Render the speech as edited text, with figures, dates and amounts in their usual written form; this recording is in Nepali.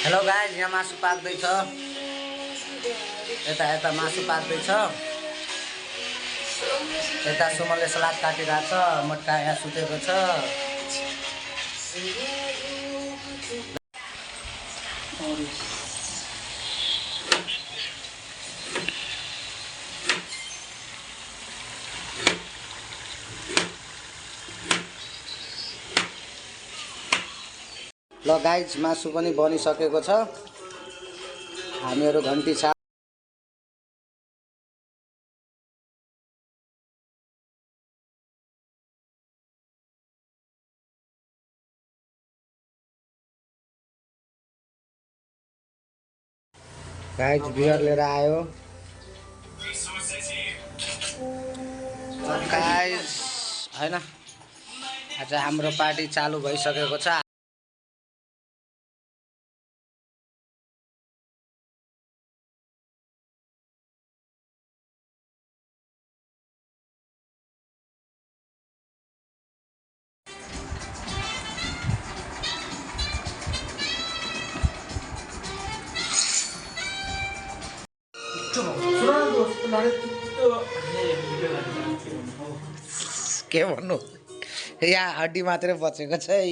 हेलो गाइज, यहाँ मासु पाक्दैछ। यता यता मासु पाक्दैछ। यता सुमनले सलाद काटिरहेछ। मट्टा यहाँ सुतेको छ। ल गाइज, मासु पनि बनिसकेको छ। हामीहरू घन्टी छा गाइज बियर लिएर आयो। गाइज हैन, आज हाम्रो पार्टी चालु भइसकेको छ। के भन्नु, यहाँ हड्डी मात्रै बचेको छ है।